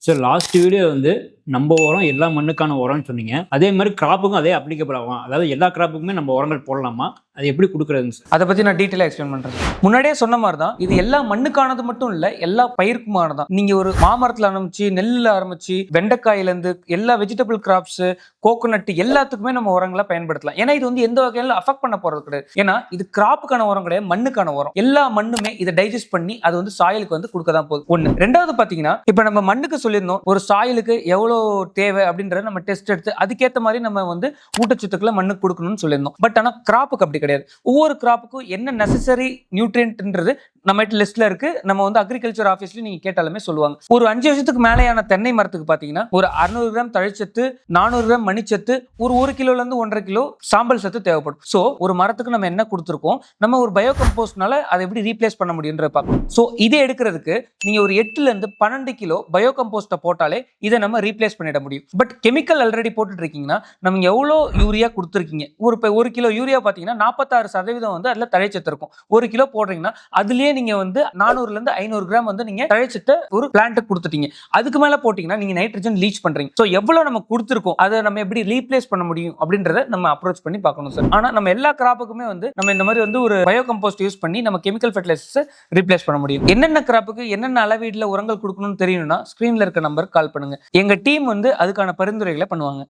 Sir last video வந்து நம்ம உரம் எல்லா மண்ணுக்கான உரம்னு சொன்னீங்க. அதே மாதிரி கிராப்புக்கும் அதே அப்ளிகபிள் ஆகும். அதாவது எல்லா கிராப்புக்குமே நம்ம உரங்கள் போடலாமா? அது எப்படி குடுக்குறதுங்க சார்? அதை பத்தி நான் டீட்டெயிலாக எக்ஸ்பிளைன் பண்றேன். முன்னாடியே சொன்ன மாதிரி தான் இது எல்லா மண்ணுக்கானது மட்டும் இல்ல, எல்லா பயிருக்குமானதான். நீங்க ஒரு மாமரத்துல ஆரம்பிச்சு, நெல்லுல ஆரம்பிச்சு, வெண்டைக்காயில இருந்து எல்லா வெஜிடபிள் கிராப்ஸ், கோகோனட் எல்லாத்துக்குமே நம்ம உரங்களை பயன்படுத்தலாம். ஏன்னா இது வந்து எந்த வகையில அஃபெக்ட் பண்ண போறது கிடையாது. ஏன்னா இது கிராப்புக்கான உரம் கிடையாது, மண்ணுக்கான உரம். எல்லா மண்ணுமே இதை டைஜஸ்ட் பண்ணி அது வந்து சாயலுக்கு வந்து கொடுக்க தான் போகுது. ஒண்ணு. ரெண்டாவது பாத்தீங்கன்னா, இப்ப நம்ம மண்ணுக்கு சொல்லியிருந்தோம் ஒரு சாயலுக்கு எவ்வளவு தேவை அப்படின்றத நம்ம டெஸ்ட் எடுத்து அதுக்கேற்ற மாதிரி நம்ம வந்து ஊட்டச்சத்துக்களை மண்ணுக்கு கொடுக்கணும்னு சொல்லியிருந்தோம். பட் ஆனா கிராப்புக்கு அப்படி கிடையாது. ஒவ்வொரு கிராப்புக்கும் என்ன நெசசரி நியூட்ரியன்ட்ன்றது நம்ம லிஸ்ட்ல இருக்கு. நம்ம வந்து அக்ரிகல்ச்சர் ஆஃபீஸ்ல நீங்க கேட்டாலுமே சொல்லுவாங்க. ஒரு 5 வருஷத்துக்கு மேலேயான தென்னை மரத்துக்கு பாத்தீங்கன்னா ஒரு 600 கிராம் தழைச்சத்து, 400 கிராம் மணிச்சத்து, ஒரு 1 கிலோல இருந்து 1.5 கிலோ சாம்பல் சத்து தேவைப்படும். சோ ஒரு மரத்துக்கு நம்ம என்ன கொடுத்துருக்கோம், நம்ம ஒரு பயோ கம்போஸ்ட்னால அதை எப்படி ரீப்ளேஸ் பண்ண முடியும்ன்ற பார்க்கணும். சோ இதை எடுக்கிறதுக்கு நீங்க ஒரு 8ல இருந்து 12 கிலோ பயோ கம்போஸ்ட்டை போட்டாலே இதை நம்ம ரீப்ளேஸ் பண்ணிட முடியும். பட் கெமிக்கல் ஆல்ரெடி போட்டுட்டு இருக்கீங்கன்னா நம்ம எவ்வளோ யூரியா கொடுத்துருக்கீங்க, ஒரு கிலோ யூரியா பாத்தீங்கன்னா 46% வந்து அதுல தழைச்சத்து இருக்கும். 1 கிலோ போடுறீங்கன்னா அதுலயே நீங்க வந்து 400ல இருந்து 500 கிராம் வந்து நீங்க தழைச்சத்தை ஒரு பிளான்ட்டுக்கு கொடுத்துட்டீங்க. அதுக்கு மேல போட்டீங்கன்னா நீங்க நைட்ரஜன் லீச் பண்றீங்க. சோ எவ்வளவு நம்ம கொடுத்துருக்கோம் அதை நம்ம எப்படி ரீப்ளேஸ் பண்ண முடியும் அப்படின்றத நம்ம அப்ரோச் பண்ணி பார்க்கணும் சார். ஆனா நம்ம எல்லா கிராப்புக்குமே வந்து நம்ம இந்த மாதிரி வந்து ஒரு பயோ கம்போஸ்ட் யூஸ் பண்ணி நம்ம கெமிக்கல் ஃபெர்டிலைசர்ஸ் ரீப்ளேஸ் பண்ண முடியும். என்னென்ன கிராப்புக்கு என்னென்ன அளவீடுல உரங்கள் கொடுக்கணும்னு தெரியணும்னா ஸ்கிரீன்ல இருக்க நம்பருக்கு கால் பண்ணுங்க. எங்க டீம் வந்து அதுக்கான பரிந்துரைகளை பண்ணுவாங்க.